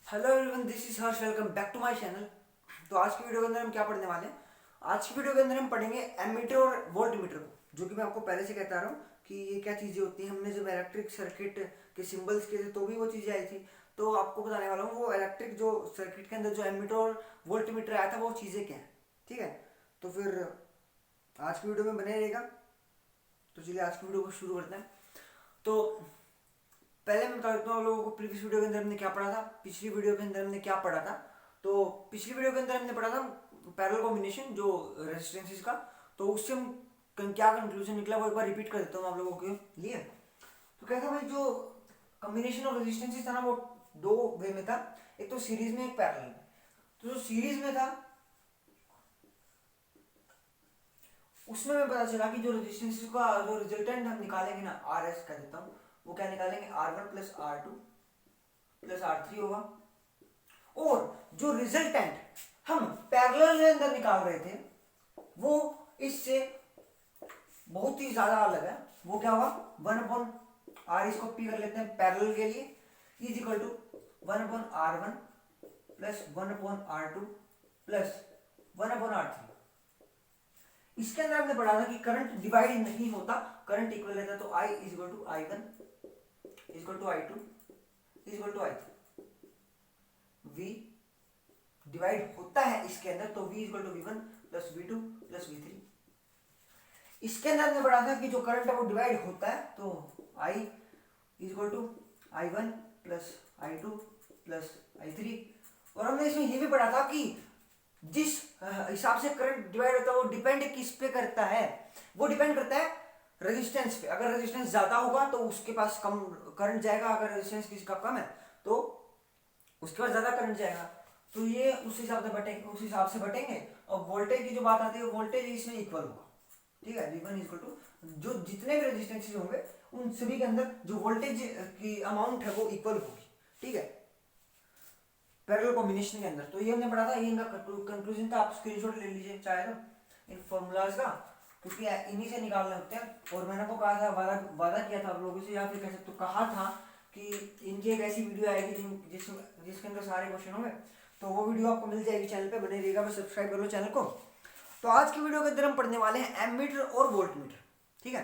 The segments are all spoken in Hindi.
Hello everyone, this is Harsh. Welcome back to my channel. तो आज की वीडियो के अंदर हम क्या पढ़ने वाले हैं? आज की वीडियो के अंदर हम पढ़ेंगे एमीटर और वोल्ट मीटर को, जो कि मैं आपको पहले से कहता रहा हूँ कि ये क्या चीज़ें होती हैं। हमने जब इलेक्ट्रिक सर्किट के सिंबल्स किए थे तो भी वो चीज़ें आई थी। तो आपको बताने वाला हूँ वो इलेक्ट्रिक जो सर्किट के अंदर जो एमीटर और वोल्ट मीटर आया था वो चीज़ें क्या हैं। ठीक है, तो फिर आज की वीडियो में बने रहेगा। तो चलिए आज की वीडियो को शुरू करते हैं। तो पहले मैं बता देता हूँ आप लोगों को प्रीवियस वीडियो के अंदर हमने क्या पढ़ा था, पिछली वीडियो के अंदर हमने क्या पढ़ा था। तो पिछली वीडियो के अंदर हमने पढ़ा था पैरेलल कॉम्बिनेशन जो रेजिस्टेंसेस का। तो उससे हम क्या कंक्लूजन निकला वो एक बार रिपीट कर देता हूँ आप लोगों के लिए। तो क्या था भाई, जो कॉम्बिनेशन ऑफ रेजिस्टेंसेस था ना वो दो वे में था, एक तो सीरीज में एक पैरेलल में। तो जो सीरीज में था उसमें हमें पता चला कि जो रेजिस्टेंसेस का जो रिजल्टेंट हम निकालेंगे ना, आर एस कह देता हूँ, वो क्या निकालेंगे, R one plus R two plus R three होगा। और जो रिजल्टेंट हम पैरेलल के अंदर निकाल रहे थे वो इससे बहुत ही ज्यादा अलग है। वो क्या होगा, वन अपॉन आर, इसको पी कर लेते हैं पैरेलल के लिए, is equal to one upon R one plus one upon R two plus one upon R three. इसके अंदर हमने पढ़ा था कि करंट डिवाइड नहीं होता, करंट इक्वल रहता है। तो I is equal to I one is equal to I two is equal to I three. V divide होता है इसके अंदर, तो v equal to V one plus V two plus V three. इसके अंदर हमने पढ़ा था कि जो करंट है वो डिवाइड होता है, तो I is equal to I one plus I two plus I three. और हमने इसमें ये भी पढ़ा था कि जिस हिसाब से करंट डिवाइड होता है वो डिपेंड किस पे करता है, वो डिपेंड करता है रेजिस्टेंस पे। अगर रेजिस्टेंस ज्यादा होगा तो उसके पास कम करंट जाएगा, अगर रेजिस्टेंस किसी का कम है तो उसके पास ज्यादा करंट जाएगा। तो ये उस हिसाब से बटेंगे, उस हिसाब से बटेंगे। और वोल्टेज की जो बात आती है, वोल्टेज इसमें इक्वल होगा। ठीक है, V1 इक्वल टू जो जितने भी रेजिस्टेंसेस होंगे उन सभी के अंदर जो वोल्टेज की अमाउंट है वो इक्वल होगी। ठीक है, पैरेलल कॉम्बिनेशन के अंदर। तो ये हमने पढ़ा था, ये इनका कंक्लूजन था। आप स्क्रीनशॉट ले लीजिए चाहे तो इन फॉर्मूलाज का, क्योंकि इन्हीं से निकालने होते हैं। और मैंने आपको कहा था, वादा किया था आप लोगों से, या फिर कह सकते हो कहा था कि इनकी एक ऐसी वीडियो आएगी जिसके अंदर सारे क्वेश्चन होंगे। तो वो वीडियो आपको मिल जाएगी, चैनल पे बने रहिएगा, बस सब्सक्राइब कर लो चैनल को। तो आज की वीडियो के अंदर हम पढ़ने वाले हैं एमीटर और वोल्ट मीटर। ठीक है,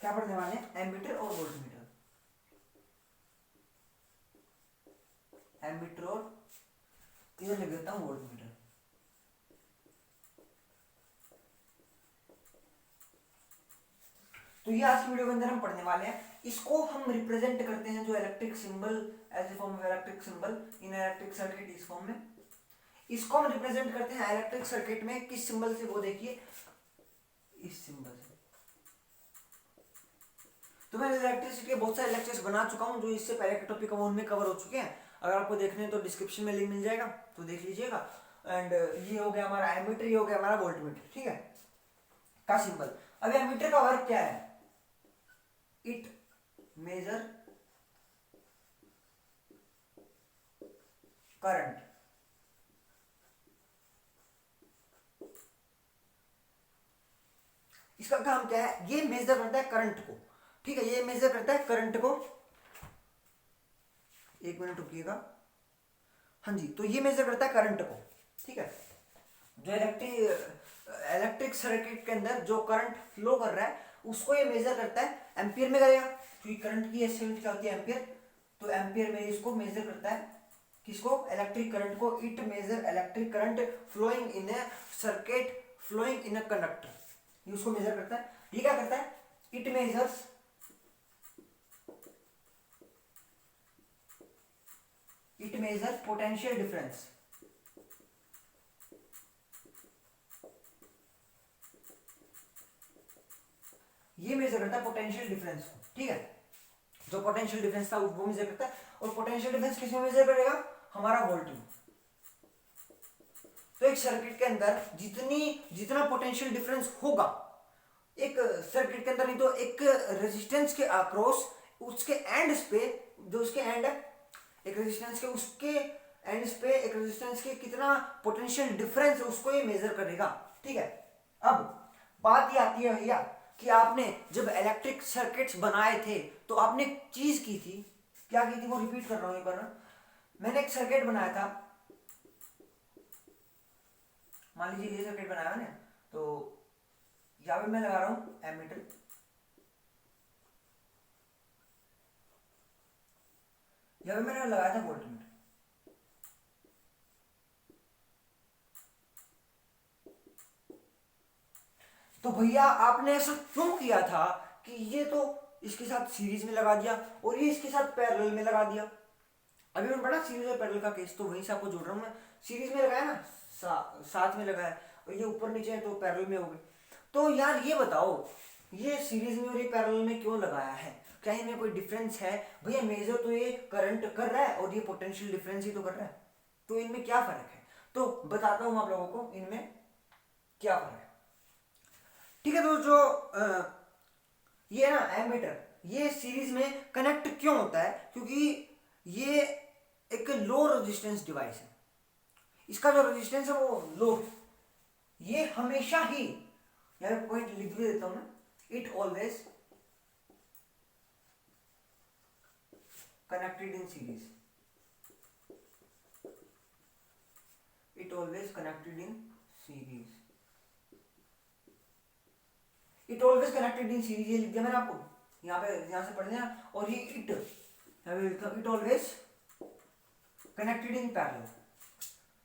क्या पढ़ने वाले हैं, एमीटर और वोल्ट मीटर। एमीटर और इधर लिख देता हूं वोल्ट मीटर। तो ये आज की वीडियो के अंदर हम पढ़ने वाले हैं। इसको हम रिप्रेजेंट करते हैं जो electric symbol, as a form of electric symbol in electric circuit, इस फॉर्म में इसको हम रिप्रेजेंट करते हैं इलेक्ट्रिक सर्किट में। किस सिंबल से, वो देखिए इस सिंबल से। तो मैं इलेक्ट्रिसिटी के बहुत सारे लेक्चर्स बना चुका हूं जो इससे पहले के टॉपिक उनमें कवर हो चुके हैं। अगर आपको देखने हैं तो डिस्क्रिप्शन में लिंक मिल जाएगा, तो देख लीजिएगा। एंड ये हो गया हमारा एमीटर, ये हो गया हमारा वोल्ट मीटर। ठीक है, का सिंबल। अब एमीटर का वर्क क्या है, इट मेजर करंट। इसका काम क्या है, ये मेजर करता है करंट को। ठीक है, ये मेजर करता है करंट को। एक मिनट रुकिएगा। हाँ जी, तो ये मेजर करता है करंट को। ठीक है, जो इलेक्ट्रिक सर्किट के अंदर जो करंट फ्लो कर रहा है उसको ये मेजर करता है। एम्पियर में करेगा, क्योंकि करंट की यूनिट क्या होती है, एम्पियर। तो एम्पियर में इसको मेजर करता है, किसको, इलेक्ट्रिक करंट को। It measure electric current flowing in a circuit flowing in a conductor, ये उसको मेजर करता है। ये क्या करता है, इट मेजर्स पोटेंशियल डिफरेंस। ये मेजर करता है पोटेंशियल डिफरेंस को। ठीक है, जो पोटेंशियल डिफरेंस था वो मेजर करता है। और पोटेंशियल डिफरेंस किस में मेजर करेगा, हमारा वोल्ट में। तो एक सर्किट के अंदर जितना पोटेंशियल डिफरेंस होगा एक सर्किट के अंदर, नहीं तो एक रेजिस्टेंस के अक्रॉस, उसके एंड्स पे, जो उसके एंड है एक रेजिस्टेंस के, उसके एंड्स पे एक रेजिस्टेंस के कितना पोटेंशियल डिफरेंस है उसको ये मेजर करेगा। ठीक है, अब बात ये आती है भैया कि आपने जब इलेक्ट्रिक सर्किट्स बनाए थे तो आपने एक चीज की थी, क्या की थी वो रिपीट कर रहा हूं एक बार। मैंने एक सर्किट बनाया था, मान लीजिए ये सर्किट बनाया मैंने, तो यहाँ पे मैं लगा रहा हूँ एमीटर, यहाँ पे मैंने लगाया था वोल्टमीटर। तो भैया आपने ऐसा क्यों किया था कि ये तो इसके साथ सीरीज में लगा दिया और ये इसके साथ पैरेलल में लगा दिया। अभी मैंने पढ़ा सीरीज और पैरेलल का केस, तो वहीं से आपको जोड़ रहा हूँ मैं। सीरीज में लगाया ना, साथ में लगाया, और ये ऊपर नीचे है तो पैरेलल में हो गए। तो यार ये बताओ, ये सीरीज में और ये पैरेलल में क्यों लगाया है? क्या इनमें कोई डिफरेंस है? भैया मेजर तो ये करंट कर रहा है और ये पोटेंशियल डिफरेंस ही तो कर रहा है, तो इनमें क्या फर्क है? तो बताता हूँ आप लोगों को इनमें क्या फर्क है। ठीक है, तो जो ये ना एमीटर, ये सीरीज में कनेक्ट क्यों होता है? क्योंकि ये एक लो रेजिस्टेंस डिवाइस है, इसका जो रेजिस्टेंस है वो लो, ये हमेशा ही, यार पॉइंट लिख भी देता हूं मैं, it always connected in series, it always connected in series, it always connected in series, ये लिख दिया मैंने आपको, यहाँ पे यहाँ से पढ़ लेना। और ये it always connected in parallel,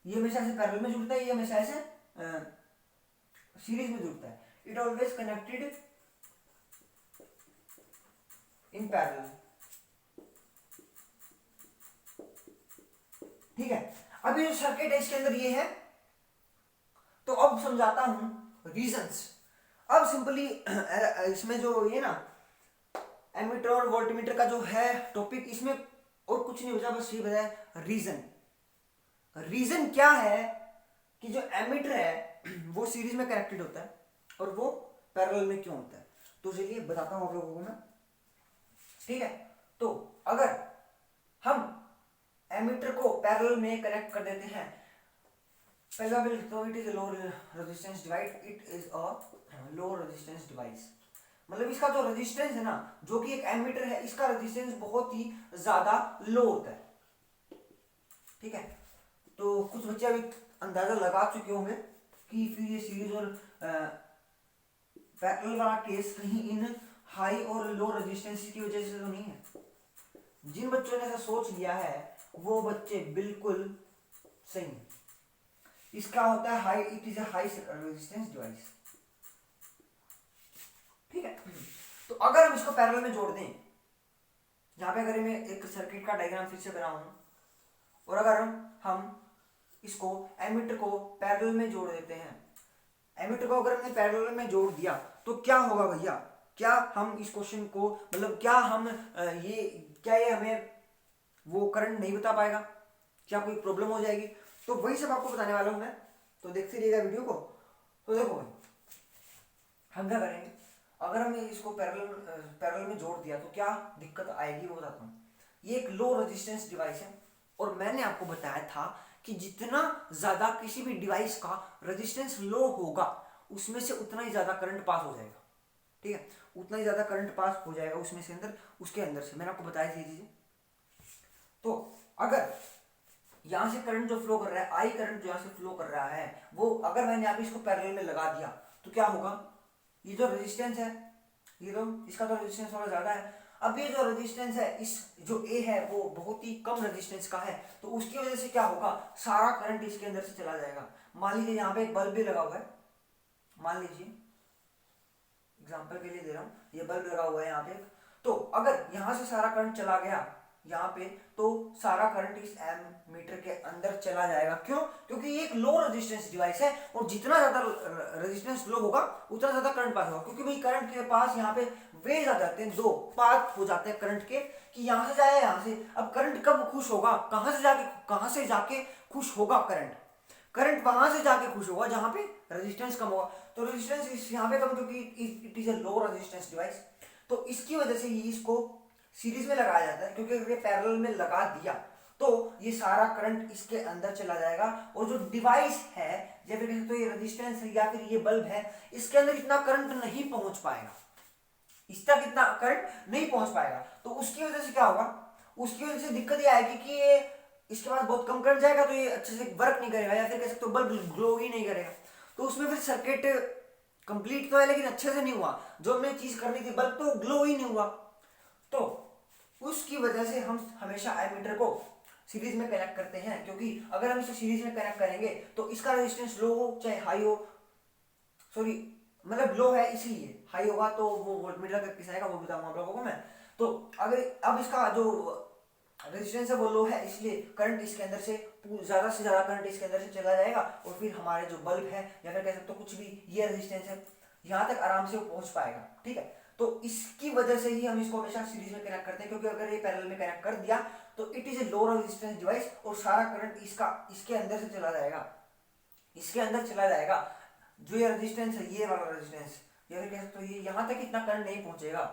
ये हमेशा से पैरेलल में जुड़ता है, ये हमेशा से सीरीज में जुड़ता है। It always connected in parallel. ठीक है, अब ये जो सर्किट है इसके अंदर ये है, तो अब समझाता हूं रीजंस। अब सिंपली इसमें जो ये ना एमीटर और वोल्टमीटर का जो है टॉपिक, इसमें और कुछ नहीं बचा, बस ये बताया रीजन। रीजन क्या है कि जो एमीटर है वो सीरीज में कनेक्टेड होता है और वो पैरेलल में क्यों होता है, तो चलिए बताता हूं आप लोगों को मैं। ठीक है, तो अगर हम एमीटर को पैरेलल में कनेक्ट कर देते हैं, पहला बिल, तो it is low resistance device, it is a low resistance device, मतलब इसका जो रेजिस्टेंस है ना, जो कि एक एमीटर है, इसका रेजिस्टेंस बहुत ही ज्यादा लो होता है। ठीक है, तो कुछ बच्चे अभी अंदाजा लगा चुके होंगे कि फिर ये सीरीज और पैरेलल वाला केस कहीं इन हाई और लो रेजिस्टेंस की वजह से तो नहीं है। जिन बच्चों ने ऐसा सोच लिया है वो बच्चे बिल्कुल सही है। इसका होता है high, it is a high resistance device. ठीक है, तो अगर हम इसको पैरेलल में जोड़ दें, यहां पे अगर मैं एक सर्किट का डायग्राम फिर से बनाऊं, और अगर हम इसको एमीटर को पैरेलल में जोड़ देते हैं, एमीटर को अगर हमने पैरेलल में जोड़ दिया तो क्या होगा भैया? क्या हम इस क्वेश्चन को, मतलब क्या हम ये हमें वो करंट नहीं बता पाएगा? क्या कोई प्रॉब्लम हो जाएगी? तो वही सब आपको बताने वाला हूं मैं, तो देखते रहिएगा वीडियो को। तो देखो हम क्या करेंगे, अगर हमने इसको पैरेलल में जोड़ दिया तो क्या दिक्कत आएगी वो बताता हूँ। ये एक लो रेजिस्टेंस डिवाइस है, और मैंने आपको बताया था कि जितना ज्यादा किसी भी डिवाइस का रेजिस्टेंस लो होगा उसमें से उतना ही ज्यादा करंट पास हो जाएगा। ठीक है, उतना ही ज्यादा करंट पास हो जाएगा उसमें से अंदर, उसके अंदर से, मैंने आपको बताया थी चीजें। तो अगर यहां से करंट जो फ्लो कर रहा है, आई करंट जो यहां से फ्लो कर रहा है, वो अगर मैंने यहाँ पे इसको पैरेलल में लगा दिया तो क्या होगा? ये जो रेजिस्टेंस है, ये तो इसका तो रेजिस्टेंस थोड़ा ज्यादा है। अब ये जो रेजिस्टेंस है, इस जो ए है वो बहुत ही कम रेजिस्टेंस का है, तो उसकी वजह से क्या होगा? सारा करंट इसके अंदर से चला जाएगा। मान लीजिए यहाँ पे एक बल्ब भी लगा हुआ है, मान लीजिए एग्जांपल के लिए दे रहा हूँ, ये बल्ब लगा हुआ है यहाँ पे, तो अगर यहाँ से सारा करंट चला गया यहाँ पे, तो सारा करंट इस एमीटर के अंदर चला जाएगा। क्यों? क्योंकि ये एक लो रेजिस्टेंस डिवाइस है, और जितना ज्यादा रेजिस्टेंस लो होगा उतना ज्यादा करंट पास होगा। क्योंकि भाई करंट के पास यहाँ पे वेज आ जाते हैं, दो पाथ हो जाते हैं करंट के, कि यहाँ से जाए यहाँ से। अब करंट कब खुश होगा? कहां से जाके खुश होगा करंट? करंट वहां से जाके खुश होगा जहां पे रेजिस्टेंस कम होगा। तो रेजिस्टेंस यहाँ पे कम, क्योंकि it is a low resistance device, तो इसकी वजह से ही इसको सीरीज में लगाया जाता है। क्योंकि अगर ये पैरेलल में लगा दिया तो ये सारा करंट इसके अंदर चला जाएगा, और जो डिवाइस है, या फिर तो ये रेजिस्टेंस है या फिर ये बल्ब है, इसके अंदर इतना करंट नहीं पहुंच पाएगा, इस तक इतना करंट नहीं पहुंच पाएगा। तो उसकी वजह से क्या होगा? उसकी वजह से दिक्कत ये आएगी कि ये इसके पास बहुत कम करंट जाएगा तो ये अच्छे से वर्क नहीं करेगा, या फिर कह सकते हो बल्ब ग्लो ही नहीं करेगा। तो उसमें फिर सर्किट कंप्लीट तो है लेकिन अच्छे से नहीं हुआ, जो हमने चीज करनी थी बल्ब तो ग्लो ही नहीं हुआ। तो उसकी वजह से हम हमेशा एमीटर को सीरीज में कनेक्ट करते हैं, क्योंकि अगर हम इसे सीरीज में कनेक्ट करेंगे तो इसका रेजिस्टेंस लो हो चाहे हाई हो, सॉरी मतलब लो है इसलिए, हाई होगा तो वो वोल्टमीटर का किस आएगा वो बताऊंगा आप लोगों को मैं। तो अगर अब इसका जो रेजिस्टेंस है वो लो है, इसलिए करंट इसके अंदर से ज्यादा करंट इसके अंदर से चला जाएगा, और फिर हमारे जो बल्ब है या फिर कह सकते हो कुछ भी ये रेजिस्टेंस है यहाँ तक आराम से वो पहुंच पाएगा। ठीक है, तो इसकी वजह से ही हम इसको हमेशा सीरीज में कनेक्ट करते हैं, क्योंकि अगर ये पैरेलल में कनेक्ट कर दिया तो it is a low resistance device, और सारा करंट इसके अंदर से चला जाएगा, इसके अंदर चला जाएगा। जो ये रेजिस्टेंस है, ये वाला रेजिस्टेंस, या फिर कह सकते हो ये यहाँ तक इतना करंट नहीं पहुंचेगा।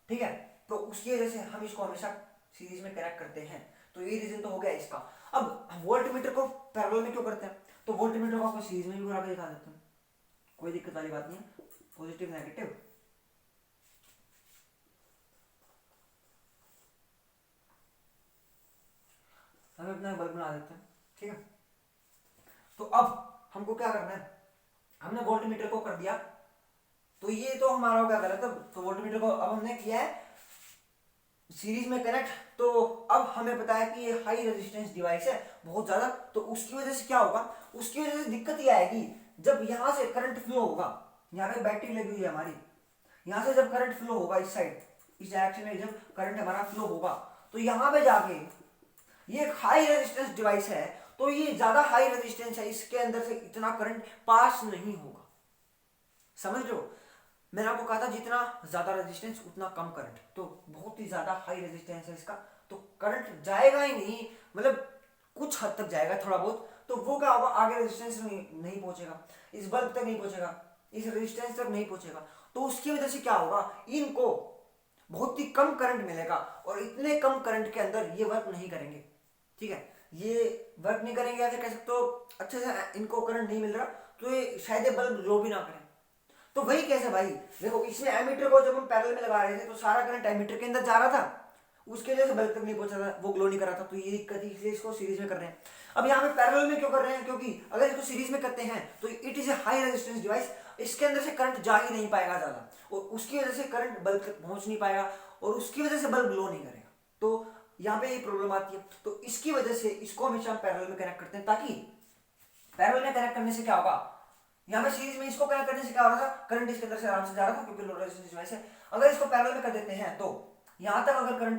ठीक है, तो उसकी वजह से हम इसको हमेशा सीरीज में कनेक्ट करते हैं। तो ये रीजन तो हो गया इसका। अब वोल्ट मीटर को पैरेलल में क्यों करते हैं, तो वोल्ट मीटर को आपको सीरीज में भी बना के दिखा देते हैं, कोई दिक्कत वाली बात नहीं है, पॉजिटिव नेगेटिव। हमें अपना बल्ब बना देते हैं। ठीक है, तो अब हमको क्या करना है, हमने वोल्ट मीटर को कर दिया, तो ये तो हमारा क्या गलत है, तो वोल्ट मीटर को अब हमने किया है सीरीज में कनेक्ट। तो अब हमें पता है कि ये हाई रेजिस्टेंस डिवाइस है बहुत ज्यादा, तो उसकी वजह से क्या होगा, उसकी वजह से दिक्कत ये आएगी जब यहां से करंट फ्लो होगा, यहाँ पे बैटरी लगी हुई है हमारी, यहां से जब करंट फ्लो होगा इस साइड, इस डायरेक्शन में जब करंट हमारा फ्लो होगा, तो यहाँ पे जाके ये एक हाई रेजिस्टेंस डिवाइस है, तो ये ज्यादा हाई रेजिस्टेंस है, इसके अंदर से इतना करंट पास नहीं होगा। समझ लो, मैंने आपको कहा था जितना ज्यादा रेजिस्टेंस उतना कम करंट, तो बहुत ही ज्यादा हाई रेजिस्टेंस है इसका, तो करंट जाएगा ही नहीं, मतलब कुछ हद तक जाएगा थोड़ा बहुत, तो वो क्या होगा, आगे रेजिस्टेंस नहीं पहुंचेगा, इस बल्ब तक नहीं पहुंचेगा, इस रेजिस्टेंस तक नहीं पहुंचेगा। तो उसकी वजह से क्या होगा, इनको बहुत ही कम करंट मिलेगा, और इतने कम करंट के अंदर ये वर्क नहीं करेंगे। ठीक है, ये वर्क नहीं करेंगे, या फिर कह सकते हो अच्छे से इनको करंट नहीं मिल रहा, तो ये शायद ये बल्ब ग्लो भी ना करें। तो वही कैसे भाई, देखो इसमें एमीटर को जब हम पैरेलल में लगा रहे थे तो सारा करंट एमीटर के अंदर जा रहा था, उसके वजह से बल्ब तक नहीं पहुंचा था, वो ग्लो नहीं कर रहा था, तो ये दिक्कत है, इसलिए इसको सीरीज में कर रहे हैं। अब यहाँ पे पैरेलल में क्यों कर रहे हैं, क्योंकि अगर इसको सीरीज में करते हैं तो it is a high resistance device, इसके अंदर से करंट जा ही नहीं पाएगा ज्यादा, और उसकी वजह से करंट बल्ब तक पहुंच नहीं पाएगा, और उसकी वजह से बल्ब ग्लो नहीं करेगा। तो यहाँ पे ये प्रॉब्लम आती है, तो इसकी वजह से इसको हमेशा हम पैरेलल में कनेक्ट करते हैं, ताकि पैरेलल में कनेक्ट करने से क्या होगा, यहाँ पे सीरीज में इसको कनेक्ट करने से क्या हो रहा था, करंट इसके अंदर से आराम से जा रहा था, क्योंकि लो रेजिस्टेंस डिवाइस है। अगर इसको पैरेलल में कर देते हैं तो यहाँ तक अगर करंट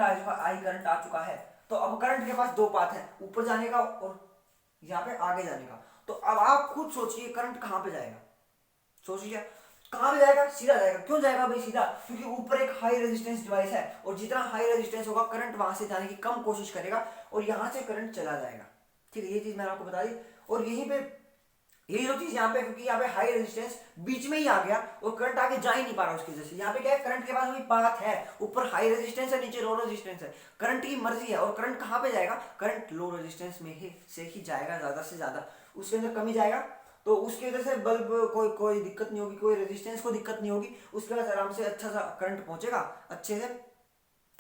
करंट आ चुका है, तो अब करंट के पास दो पाथ है, ऊपर जाने का और यहाँ पे आगे जाने का। तो अब आप खुद सोचिए करंट कहाँ पे जाएगा, सोचिए कहाँ पे जाएगा, सीधा जाएगा। क्यों जाएगा भाई सीधा, क्योंकि ऊपर एक हाई रेजिस्टेंस डिवाइस है, और जितना हाई रेजिस्टेंस होगा करंट वहां से जाने की कम कोशिश करेगा, और यहाँ से करंट चला जाएगा। ठीक है, ये चीज मैंने आपको बता दी। और यहीं पे यही जो चीज यहाँ पे, क्योंकि यहाँ पे हाई रेजिस्टेंस बीच में ही आ गया और करंट आगे जा ही नहीं पा रहा, उसकी वजह से यहाँ पे क्या है, करंट के पास वही पाथ है, ऊपर हाई रेजिस्टेंस है नीचे लो रेजिस्टेंस है, करंट की मर्जी है, और करंट कहाँ पे जाएगा, करंट लो रेजिस्टेंस में ही से ही जाएगा, ज्यादा से ज्यादा उसके अंदर कमी जाएगा। तो उसकी वजह से बल्ब कोई दिक्कत नहीं होगी, कोई रेजिस्टेंस को दिक्कत नहीं होगी, उसके पास आराम से अच्छा सा करंट पहुंचेगा, अच्छे से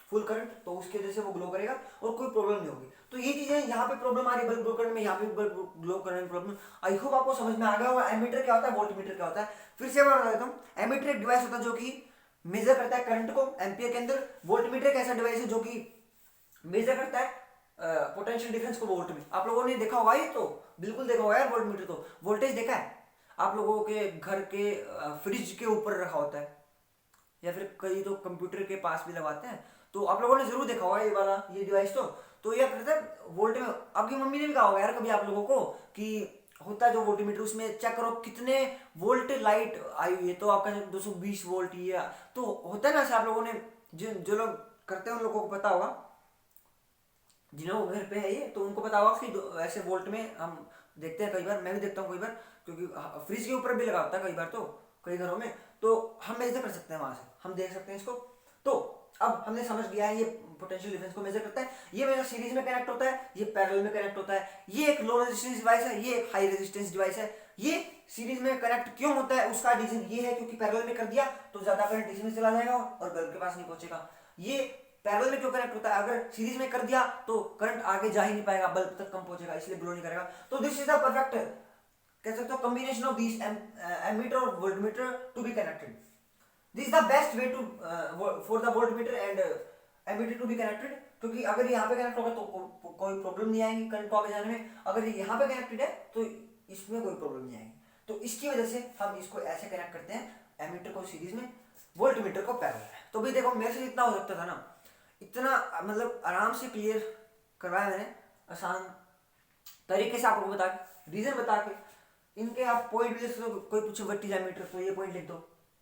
फुल करंट, तो उसकी वजह से वो ग्लो करेगा और कोई प्रॉब्लम नहीं होगी। तो ये चीजें यहाँ पे प्रॉब्लम आ रही है बल्ब ग्लो करने में, यहाँ पे बल्ब ग्लो करने में प्रॉब्लम। आई होप आपको समझ में आ गया होगा एमीटर क्या होता है, वोल्ट मीटर क्या होता है। फिर से मैं बता देता हूँ, एमीटर एक डिवाइस होता है जो कि मेजर करता है करंट को एम्पियर के अंदर, वोल्ट मीटर एक ऐसा डिवाइस है जो कि मेजर करता है पोटेंशियल डिफरेंस को वोल्ट में। आप लोगों ने देखा होगा, ये तो बिल्कुल देखा होगा यार, वोल्ट मीटर तो वोल्टेज देखा है आप लोगों के घर के फ्रिज के ऊपर रखा होता है, या फिर कई तो कंप्यूटर के पास भी लगाते हैं, तो आप लोगों ने जरूर देखा होगा ये वाला ये डिवाइस। तो ये करता है वोल्ट में। आपकी मम्मी ने भी कहा होगा यार कभी आप लोगों को कि होता है जो वोल्टमीटर, उसमें चेक करो कितने वोल्ट लाइट आई हुई है, तो आपका 220 वोल्ट ये तो होता है ना। ऐसे आप लोगों ने जो लोग करते हैं उन लोगों को पता होगा, जिन्हों घर पे है ये तो उनको पता होगा कि ऐसे वोल्ट में हम देखते हैं, कई बार मैं भी देखता हूँ, कई बार क्योंकि फ्रिज के ऊपर भी लगा होता है कई बार, तो कई घरों में, तो हम मेजर कर सकते हैं, वहां से हम देख सकते हैं इसको। तो अब हमने समझ लिया है ये पोटेंशियल डिफरेंस को मेजर करता है, ये मेरा सीरीज में कनेक्ट होता है, ये पैरेलल में कनेक्ट होता है, ये एक लो रेजिस्टेंस डिवाइस है, ये एक हाई रेजिस्टेंस डिवाइस है। ये सीरीज में कनेक्ट क्यों होता है उसका रीजन ये है क्योंकि पैरेलल में कर दिया तो ज्यादा करंट इसमें चला जाएगा और बल्ब के पास नहीं पहुंचेगा। ये पैरेलल में क्यों कनेक्ट होता है, अगर सीरीज में कर दिया तो करंट आगे जा ही नहीं पाएगा, बल्ब तक कम पहुंचेगा, इसलिए ग्लो नहीं करेगा। तो दिस इज द परफेक्ट, कह सकते हो, कॉम्बिनेशन ऑफ दिस एमीटर और voltmeter to be connected. This is the best way to for the voltmeter and ammeter to be connected, क्योंकि अगर यहाँ पे कनेक्ट होगा तो कोई प्रॉब्लम नहीं आएगी करंट को आगे जाने में, अगर ये यहाँ पे कनेक्टेड है तो इसमें कोई प्रॉब्लम नहीं आएगी। तो इसकी वजह से हम इसको ऐसे कनेक्ट करते हैं, एमीटर को सीरीज में, वोल्टमीटर को पैरेलल में। तो भी देखो मेरे से जितना हो सकता था ना, इतना मतलब आराम से क्लियर करवाया मैंने, आसान तरीके से आपको बता के, रीजन बता के। इनके आप पॉइंट भी, जैसे कोई पूछे व्हाट इज एमीटर तो ये पॉइंट लिख दो,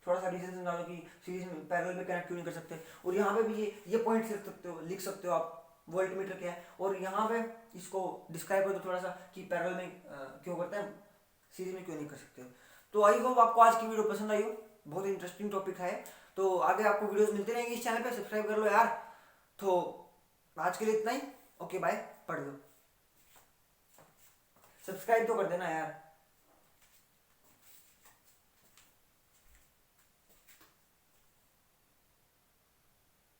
थोड़ा सा रीजन समझा दो कि सीरीज में पैरेलल में कनेक्ट क्यों नहीं कर सकते, और यहाँ पे भी ये पॉइंट लिख सकते हो आप, वोल्टमीटर क्या है, और यहाँ पे इसको डिस्क्राइब कर दो थोड़ा सा कि पैरेलल में क्यों करते हैं, सीरीज में क्यों नहीं कर सकते। तो आई होप आपको आज की वीडियो पसंद आई हो, बहुत इंटरेस्टिंग टॉपिक है। तो आगे आपको वीडियोस मिलते रहेंगे इस चैनल पे, सब्सक्राइब कर लो यार। तो आज के लिए इतना ही, ओके बाय, पढ़ लो, सब्सक्राइब तो कर देना यार।